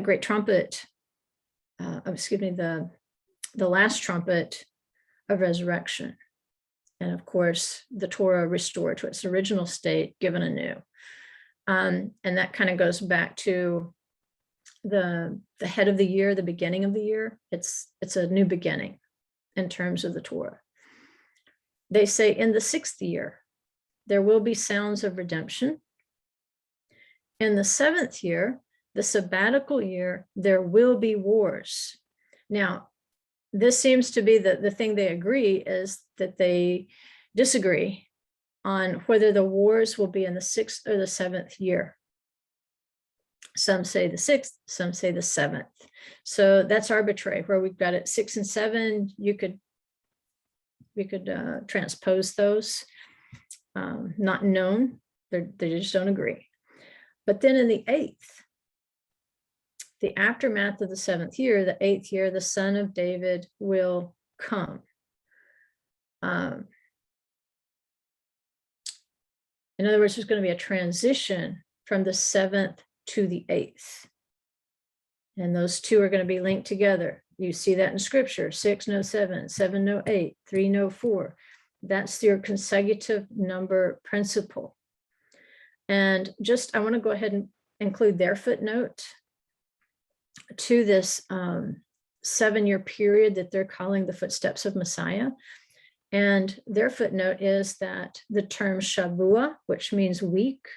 great trumpet, the last trumpet of resurrection. And of course, the Torah restored to its original state, given anew. And that kind of goes back to the head of the year, the beginning of the year. It's a new beginning in terms of the Torah. They say in the 6th year, there will be sounds of redemption. In the 7th year, the sabbatical year, there will be wars. Now, this seems to be the thing they agree, is that they disagree on whether the wars will be in the 6th or the 7th year. Some say the 6th, some say the 7th. So that's arbitrary. Where we've got it 6 and 7, we could transpose those, not known. They just don't agree. But then in the 8th, the aftermath of the 7th year, the 8th year, the son of David will come. In other words, there's going to be a transition from the 7th to the 8th. And those two are going to be linked together. You see that in scripture, 6 no 7, 7 no 8, 3 no 4. That's your consecutive number principle. And I want to go ahead and include their footnote to this 7-year period that they're calling the footsteps of Messiah. And their footnote is that the term Shavua, which means week,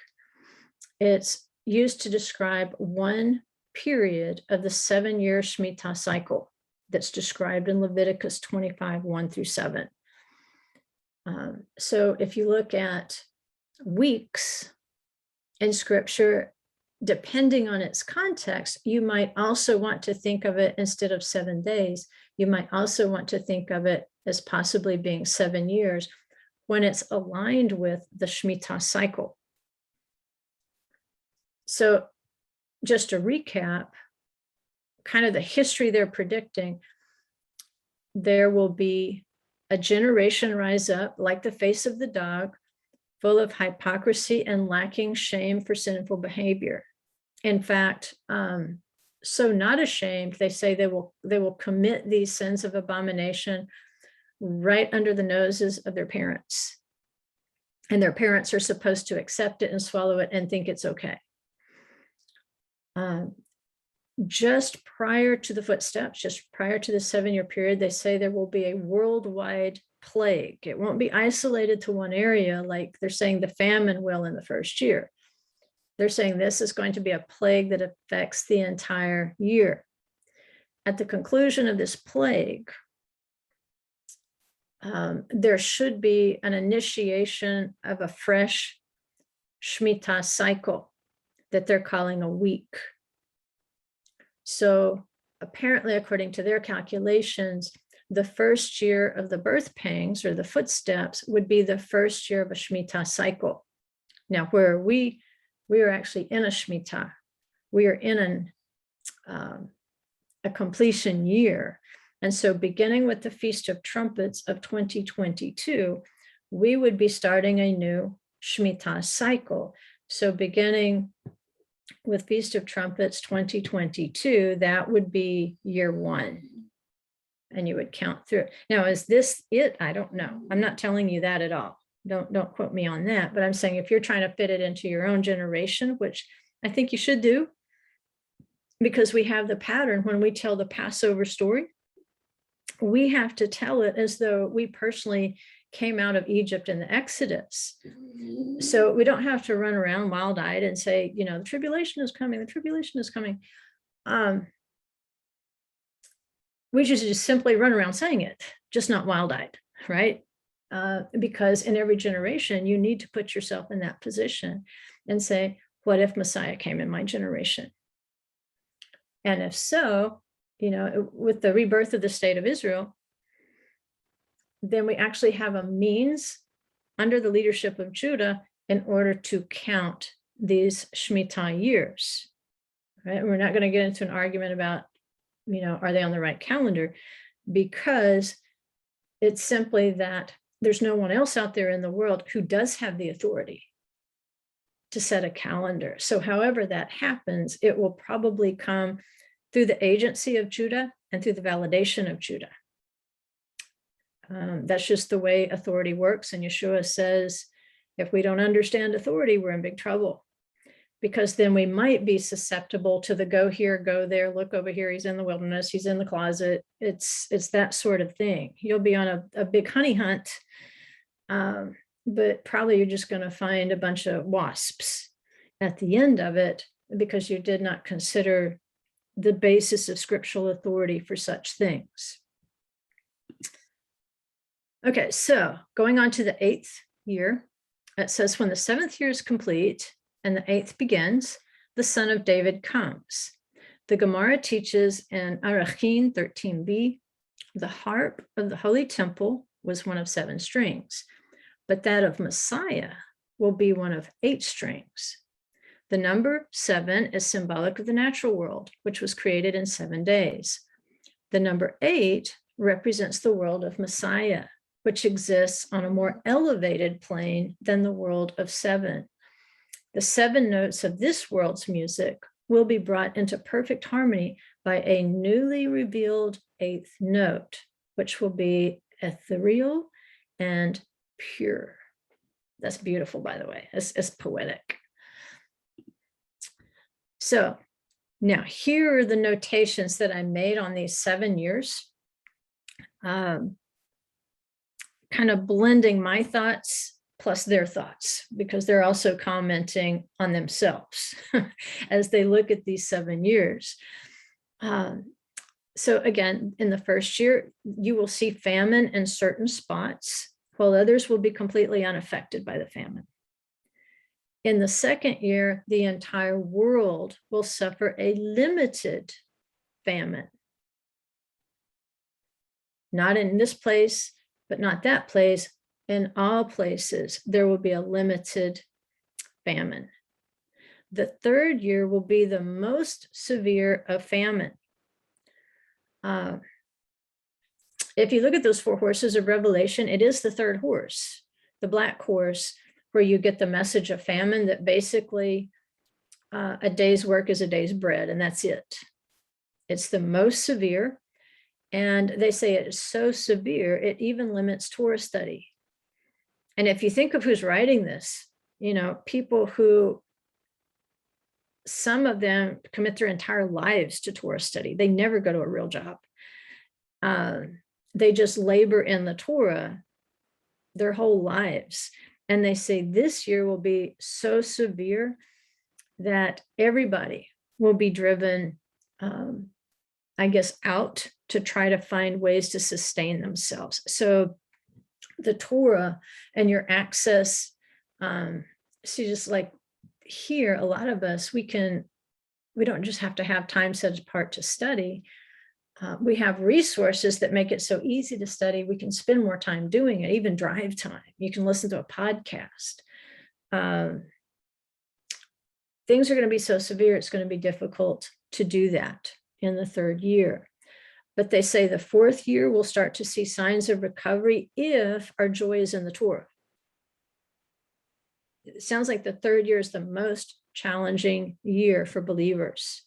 it's used to describe one period of the 7-year Shemitah cycle that's described in Leviticus 25, 1 through 7. So if you look at weeks in scripture, depending on its context, you might also want to think of it, instead of 7 days, you might also want to think of it as possibly being 7 years when it's aligned with the Shemitah cycle. So just to recap, kind of the history they're predicting, there will be a generation rise up like the face of the dog, full of hypocrisy and lacking shame for sinful behavior. In fact, so not ashamed, they say they will commit these sins of abomination right under the noses of their parents. And their parents are supposed to accept it and swallow it and think it's okay. Just prior to the footsteps, just prior to the 7-year period, they say there will be a worldwide plague. It won't be isolated to one area like they're saying the famine will in the first year. They're saying this is going to be a plague that affects the entire year. At the conclusion of this plague, there should be an initiation of a fresh Shemitah cycle that they're calling a week. So apparently, according to their calculations, the first year of the birth pangs or the footsteps would be the first year of a Shemitah cycle. Now, where we are actually in a Shemitah, we are in a completion year. And so beginning with the Feast of Trumpets of 2022, we would be starting a new Shemitah cycle. So beginning with Feast of Trumpets 2022, that would be year one. And you would count through it. Now, is this it? I don't know. I'm not telling you that at all. Don't quote me on that. But I'm saying if you're trying to fit it into your own generation, which I think you should do, because we have the pattern when we tell the Passover story, we have to tell it as though we personally came out of Egypt in the Exodus. So we don't have to run around wild-eyed and say, you know, the tribulation is coming, the tribulation is coming. We just simply run around saying it, just not wild-eyed, right? Because in every generation, you need to put yourself in that position and say, what if Messiah came in my generation? And if so, you know, with the rebirth of the state of Israel, then we actually have a means under the leadership of Judah in order to count these Shemitah years, right? We're not going to get into an argument about, you know, are they on the right calendar? Because it's simply that there's no one else out there in the world who does have the authority to set a calendar. So however that happens, it will probably come through the agency of Judah and through the validation of Judah. That's just the way authority works. And Yeshua says, if we don't understand authority, we're in big trouble, because then we might be susceptible to the go here, go there, look over here, he's in the wilderness, he's in the closet. It's that sort of thing. You'll be on a big honey hunt, but probably you're just going to find a bunch of wasps at the end of it, because you did not consider the basis of scriptural authority for such things. Okay, so going on to the 8th year, it says, when the 7th year is complete and the 8th begins, the son of David comes. The Gemara teaches in Arachin 13b, the harp of the holy temple was one of 7 strings, but that of Messiah will be one of 8 strings. The number 7 is symbolic of the natural world, which was created in 7 days. The number 8 represents the world of Messiah, which exists on a more elevated plane than the world of 7. The 7 notes of this world's music will be brought into perfect harmony by a newly revealed 8th note, which will be ethereal and pure. That's beautiful, by the way. It's poetic. So now here are the notations that I made on these 7 years, kind of blending my thoughts plus their thoughts, because they're also commenting on themselves as they look at these 7 years. So again, in the first year, you will see famine in certain spots, while others will be completely unaffected by the famine. In the second year, the entire world will suffer a limited famine. Not in this place, but not that place. In all places, there will be a limited famine. The third year will be the most severe of famine. If you look at those 4 horses of Revelation, it is the third horse, the black horse, where you get the message of famine, that basically a day's work is a day's bread, and that's it. It's the most severe. And they say it is so severe, it even limits Torah study. And if you think of who's writing this, you know, people who, some of them commit their entire lives to Torah study. They never go to a real job. They just labor in the Torah their whole lives. And they say this year will be so severe that everybody will be driven, I guess, out to try to find ways to sustain themselves. So the Torah and your access. So just like here, a lot of us, we don't just have to have time set apart to study. We have resources that make it so easy to study. We can spend more time doing it, even drive time. You can listen to a podcast. Things are going to be so severe, it's going to be difficult to do that in the third year. But they say the fourth year, we'll start to see signs of recovery if our joy is in the Torah. It sounds like the third year is the most challenging year for believers.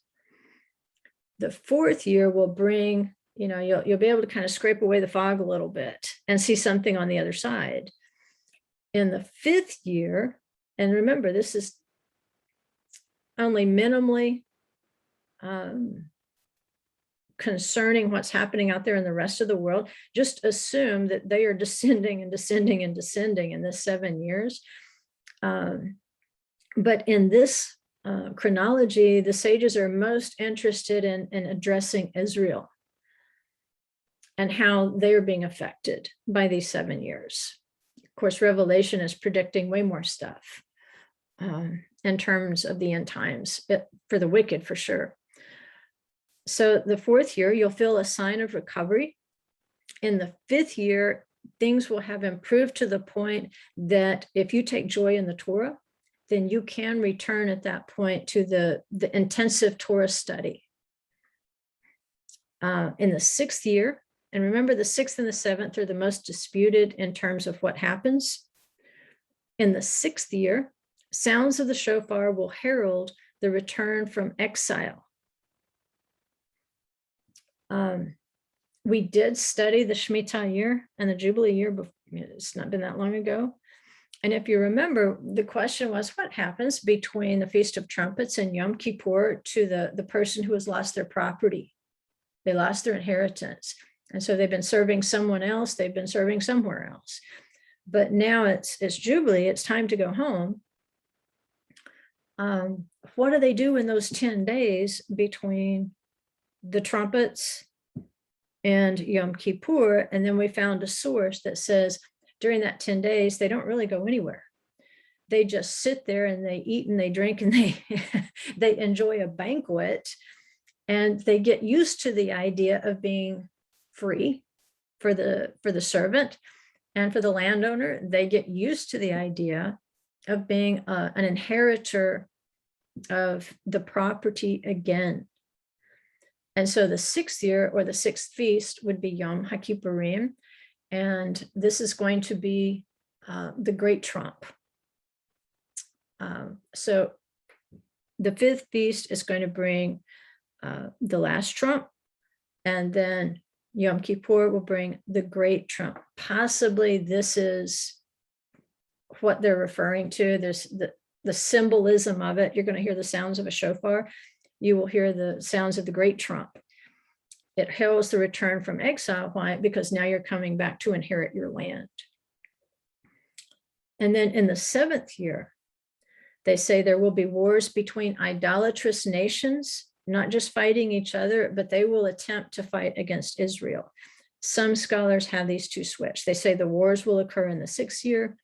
The fourth year will bring, you'll be able to kind of scrape away the fog a little bit and see something on the other side. In the fifth year, and remember, this is only minimally concerning what's happening out there in the rest of the world. Just assume that they are descending and descending and descending in this 7 years. But in this chronology, the sages are most interested in addressing Israel and how they are being affected by these 7 years. Of course, Revelation is predicting way more stuff in terms of the end times, but for the wicked, for sure. So the fourth year, you'll feel a sign of recovery. In the fifth year, things will have improved to the point that if you take joy in the Torah, then you can return at that point to the intensive Torah study. In the sixth year, and remember the sixth and the seventh are the most disputed in terms of what happens. In the sixth year, sounds of the shofar will herald the return from exile. We did study the Shemitah year and the Jubilee year, but it's not been that long ago. And if you remember, the question was, what happens between the Feast of Trumpets and Yom Kippur to the person who has lost their property? They lost their inheritance. And so they've been serving someone else. They've been serving somewhere else. But now it's Jubilee. It's time to go home. What do they do in those 10 days between the trumpets and Yom Kippur? And then we found a source that says during that 10 days, they don't really go anywhere. They just sit there and they eat and they drink and they enjoy a banquet, and they get used to the idea of being free for the servant, and for the landowner, they get used to the idea of being an inheritor of the property again. And so the sixth year, or the sixth feast, would be Yom HaKippurim. And this is going to be the great trump. So the fifth feast is going to bring the last trump. And then Yom Kippur will bring the great trump. Possibly this is what they're referring to. There's the symbolism of it. You're going to hear the sounds of a shofar. You will hear the sounds of the great trump. It heralds the return from exile. Why? Because now you're coming back to inherit your land. And then in the seventh year, they say there will be wars between idolatrous nations, not just fighting each other, but they will attempt to fight against Israel. Some scholars have these two switched. They say the wars will occur in the sixth year,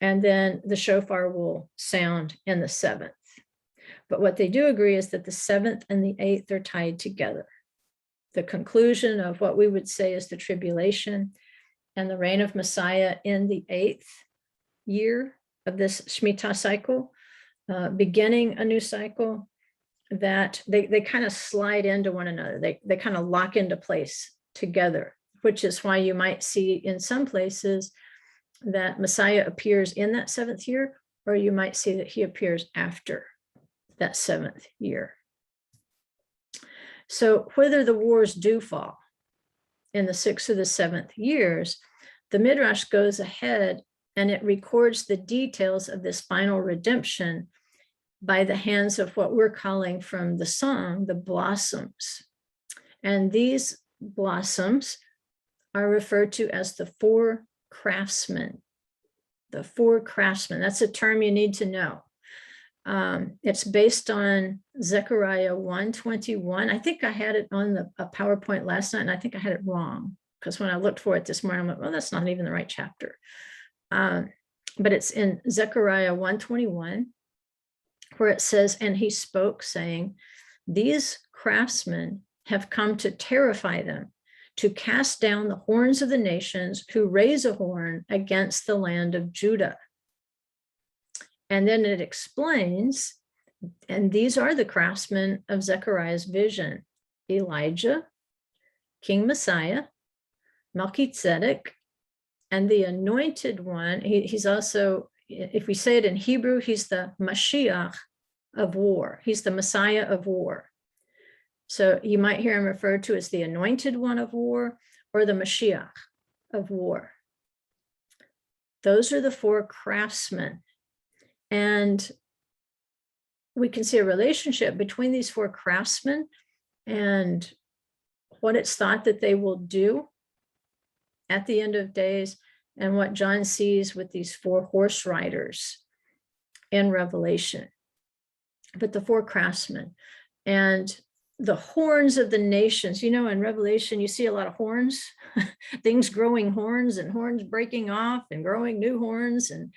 and then the shofar will sound in the seventh. But what they do agree is that the seventh and the eighth are tied together. The conclusion of what we would say is the tribulation and the reign of Messiah in the eighth year of this Shemitah cycle, beginning a new cycle, that they kind of slide into one another. They kind of lock into place together, which is why you might see in some places that Messiah appears in that seventh year, or you might see that he appears after that seventh year. So whether the wars do fall in the sixth or the seventh years, the Midrash goes ahead and it records the details of this final redemption by the hands of what we're calling from the song, the blossoms. And these blossoms are referred to as the Four Craftsmen. The Four Craftsmen, that's a term you need to know. It's based on Zechariah 1:21. I think I had it on a PowerPoint last night, and I think I had it wrong because when I looked for it this morning, I'm like, well, that's not even the right chapter. But it's in Zechariah 1:21, where it says, and he spoke, saying, these craftsmen have come to terrify them, to cast down the horns of the nations who raise a horn against the land of Judah. And then it explains, and these are the craftsmen of Zechariah's vision: Elijah, King Messiah, Melchizedek, and the anointed one. He's also, if we say it in Hebrew, he's the Mashiach of war. He's the Messiah of war. So you might hear him referred to as the anointed one of war or the Mashiach of war. Those are the four craftsmen. And we can see a relationship between these four craftsmen and what it's thought that they will do at the end of days, and what John sees with these four horse riders in Revelation. But the four craftsmen and the horns of the nations, you know, in Revelation, you see a lot of horns, things growing horns and horns breaking off and growing new horns. And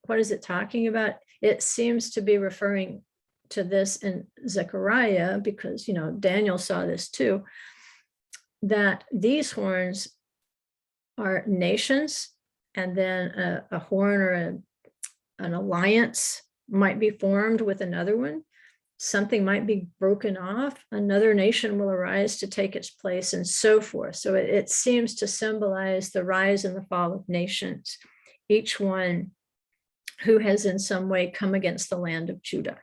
what is it talking about? It seems to be referring to this in Zechariah, because, you know, Daniel saw this too, that these horns are nations, and then a horn or an alliance might be formed with another one. Something might be broken off, another nation will arise to take its place, and so forth. So it seems to symbolize the rise and the fall of nations, each one who has in some way come against the land of Judah.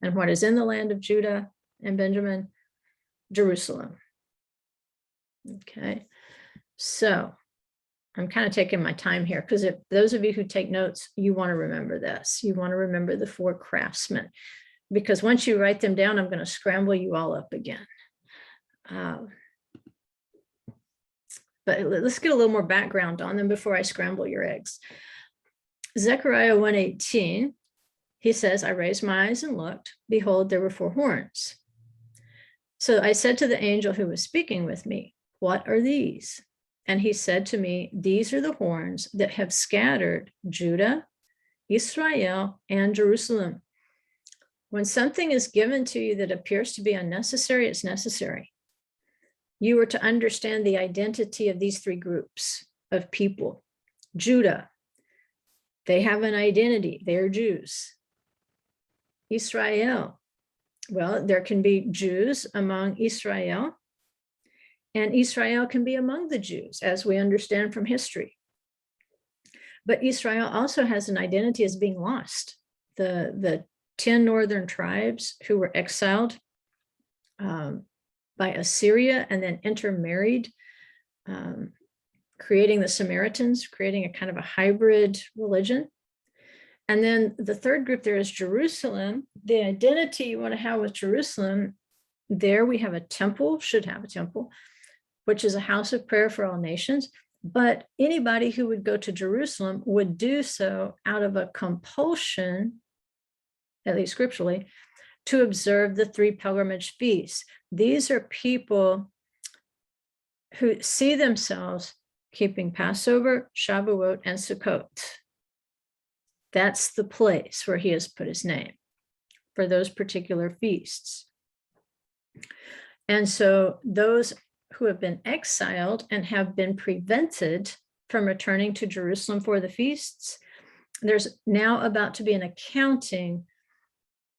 And what is in the land of Judah and Benjamin? Jerusalem. Okay, so I'm kind of taking my time here, because if those of you who take notes, you want to remember this. You want to remember the four craftsmen, because once you write them down, I'm going to scramble you all up again. But let's get a little more background on them before I scramble your eggs. Zechariah 1:18, he says, I raised my eyes and looked, behold, there were four horns. So I said to the angel who was speaking with me, what are these? And he said to me, these are the horns that have scattered Judah, Israel, and Jerusalem. When something is given to you that appears to be unnecessary, it's necessary. You are to understand the identity of these three groups of people. Judah, they have an identity, they're Jews. Israel, well, there can be Jews among Israel, and Israel can be among the Jews, as we understand from history. But Israel also has an identity as being lost. The 10 northern tribes who were exiled by Assyria and then intermarried, creating the Samaritans, creating a kind of a hybrid religion. And then the third group there is Jerusalem. The identity you want to have with Jerusalem, there we have a temple, should have a temple, which is a house of prayer for all nations. But anybody who would go to Jerusalem would do so out of a compulsion, at least scripturally, to observe the three pilgrimage feasts. These are people who see themselves keeping Passover, Shavuot, and Sukkot. That's the place where he has put his name for those particular feasts. And so those who have been exiled and have been prevented from returning to Jerusalem for the feasts, there's now about to be an accounting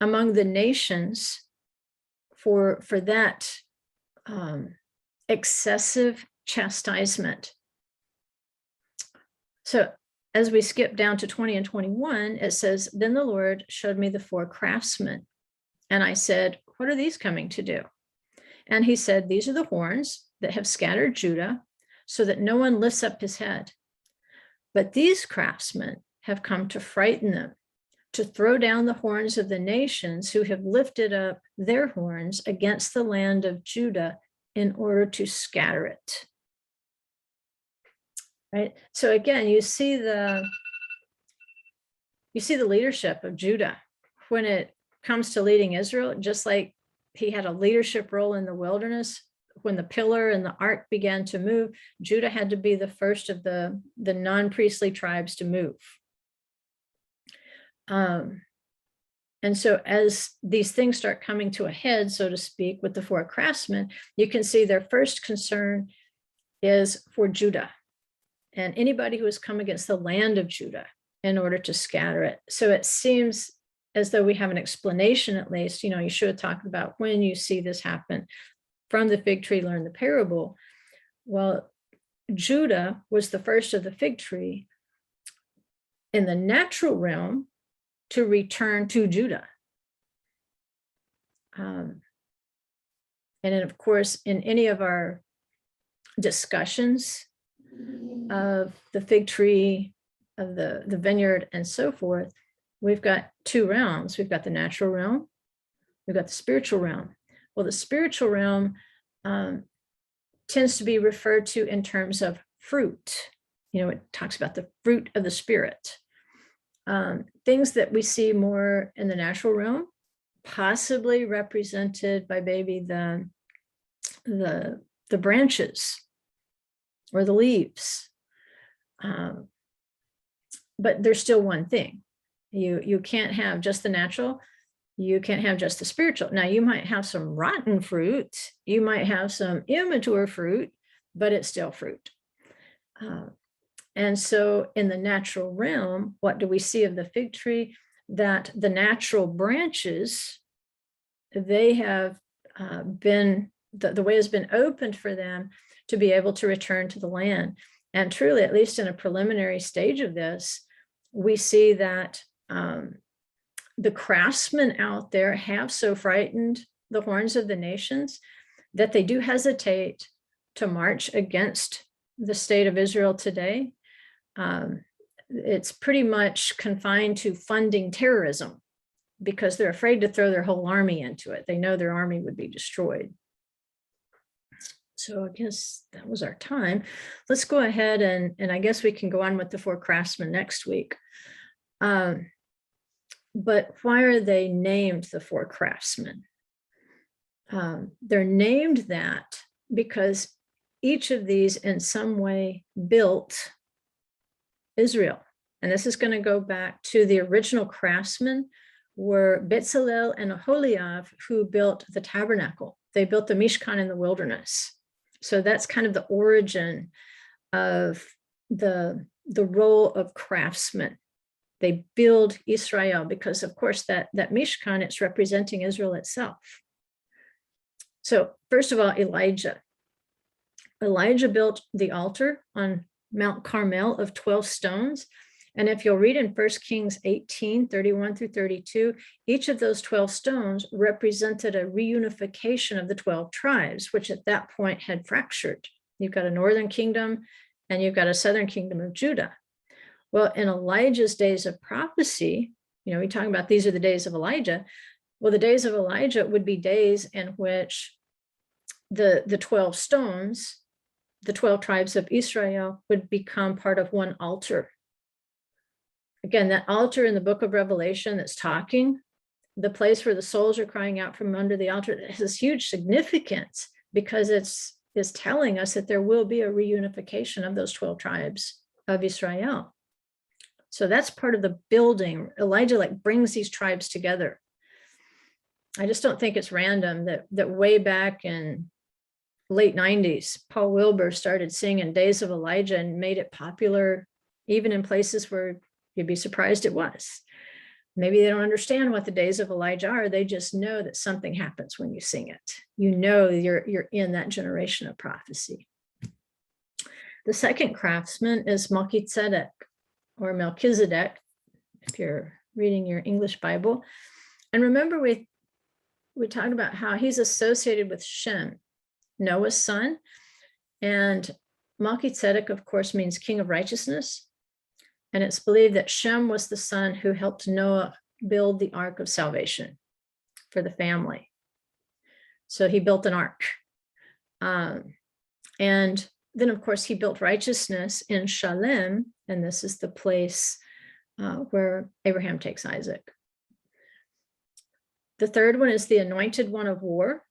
among the nations for that excessive chastisement. So as we skip down to 20 and 21, it says, then the Lord showed me the four craftsmen. And I said, what are these coming to do? And he said, these are the horns that have scattered Judah, so that no one lifts up his head. But these craftsmen have come to frighten them, to throw down the horns of the nations who have lifted up their horns against the land of Judah in order to scatter it. Right? So again, you see the leadership of Judah when it comes to leading Israel, just like he had a leadership role in the wilderness when the pillar and the ark began to move, Judah had to be the first of the non-priestly tribes to move. And so as these things start coming to a head, so to speak, with the four craftsmen, you can see their first concern is for Judah and anybody who has come against the land of Judah in order to scatter it. So it seems as though we have an explanation, at least, you should have talked about when you see this happen. From the fig tree, learn the parable. Well, Judah was the first of the fig tree in the natural realm to return to Judah. And then, of course, in any of our discussions of the fig tree, of the vineyard, and so forth, we've got two realms. We've got the natural realm, we've got the spiritual realm. Well, the spiritual realm tends to be referred to in terms of fruit. It talks about the fruit of the Spirit. Things that we see more in the natural realm, possibly represented by maybe the branches or the leaves. But there's still one thing. You can't have just the natural. You can't have just the spiritual. Now, you might have some rotten fruit. You might have some immature fruit, but it's still fruit. And so in the natural realm, what do we see of the fig tree? That the natural branches, they have been, the way has been opened for them to be able to return to the land. And truly, at least in a preliminary stage of this, we see that the craftsmen out there have so frightened the horns of the nations that they do hesitate to march against the state of Israel today. It's pretty much confined to funding terrorism because they're afraid to throw their whole army into it. They know their army would be destroyed. So I guess that was our time. Let's go ahead and I guess we can go on with the four craftsmen next week. But why are they named the four craftsmen? They're named that because each of these in some way built Israel. And this is going to go back to the original craftsmen were Bezalel and Aholiab, who built the tabernacle. They built the Mishkan in the wilderness. So that's kind of the origin of the role of craftsmen. They build Israel because, of course, that Mishkan, it's representing Israel itself. So first of all, Elijah. Elijah built the altar on Mount Carmel of 12 stones. And if you'll read in 1 Kings 18, 31 through 32, each of those 12 stones represented a reunification of the 12 tribes, which at that point had fractured. You've got a northern kingdom and you've got a southern kingdom of Judah. Well, in Elijah's days of prophecy, we talk about these are the days of Elijah. Well, the days of Elijah would be days in which the 12 stones, the 12 tribes of Israel, would become part of one altar. Again, that altar in the book of Revelation that's talking, the place where the souls are crying out from under the altar, it has huge significance because it's telling us that there will be a reunification of those 12 tribes of Israel. So that's part of the building. Elijah brings these tribes together. I just don't think it's random that way back in late 90s, Paul Wilbur started singing Days of Elijah and made it popular, even in places where you'd be surprised it was. Maybe they don't understand what the days of Elijah are. They just know that something happens when you sing it. You're in that generation of prophecy. The second craftsman is Melchizedek, or Melchizedek, if you're reading your English Bible. And remember, we talked about how he's associated with Shem, Noah's son. And Melchizedek, of course, means king of righteousness. And it's believed that Shem was the son who helped Noah build the ark of salvation for the family. So he built an ark. And then, of course, he built righteousness in Shalem. And this is the place where Abraham takes Isaac. The third one is the anointed one of war.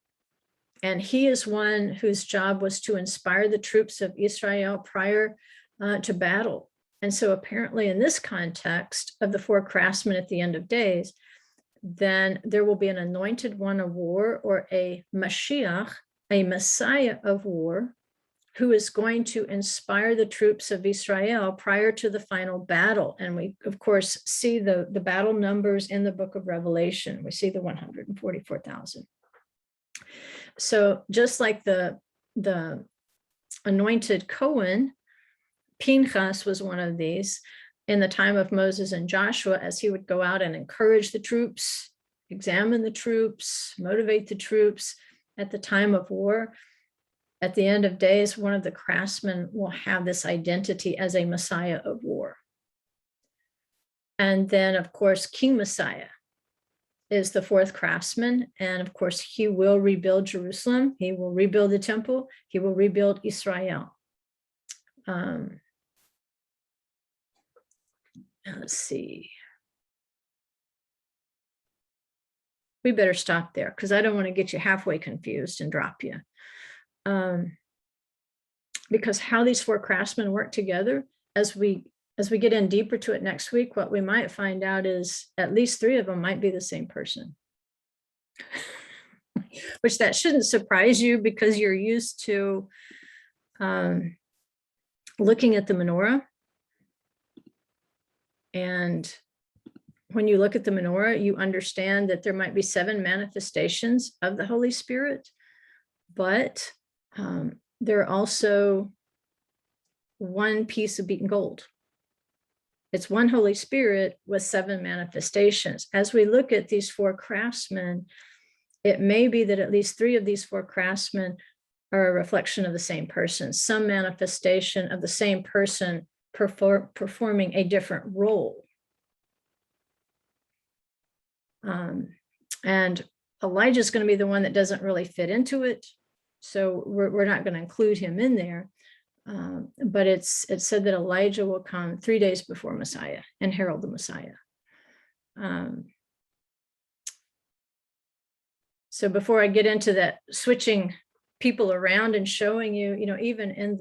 And he is one whose job was to inspire the troops of Israel prior to battle. And so apparently in this context of the four craftsmen at the end of days, then there will be an anointed one of war, or a Mashiach, a Messiah of war, who is going to inspire the troops of Israel prior to the final battle. And we, of course, see the battle numbers in the book of Revelation. We see the 144,000. So just like the anointed Cohen, Pinchas was one of these in the time of Moses and Joshua, as he would go out and encourage the troops, examine the troops, motivate the troops at the time of war. At the end of days, one of the craftsmen will have this identity as a Messiah of war. And then, of course, King Messiah is the fourth craftsman. And of course, he will rebuild Jerusalem. He will rebuild the temple. He will rebuild Israel. Let's see. We better stop there because I don't want to get you halfway confused and drop you. Because how these four craftsmen work together, as we get in deeper to it next week, what we might find out is at least three of them might be the same person. Which that shouldn't surprise you because you're used to looking at the menorah. And when you look at the menorah, you understand that there might be 7 manifestations of the Holy Spirit, but there are also one piece of beaten gold. It's one Holy Spirit with 7 manifestations. As we look at these four craftsmen, it may be that at least 3 of these four craftsmen are a reflection of the same person, some manifestation of the same person performing a different role. And Elijah is going to be the one that doesn't really fit into it. So we're not going to include him in there. But it's said that Elijah will come 3 days before Messiah and herald the Messiah. So before I get into that, switching people around and showing you, even in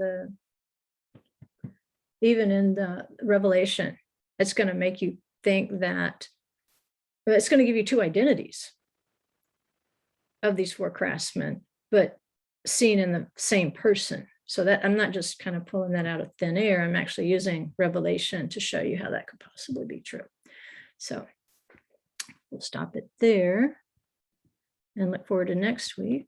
the Revelation, it's going to make you think that it's going to give you 2 identities of these four craftsmen, but seen in the same person. So that I'm not just kind of pulling that out of thin air. I'm actually using Revelation to show you how that could possibly be true. So we'll stop it there and look forward to next week.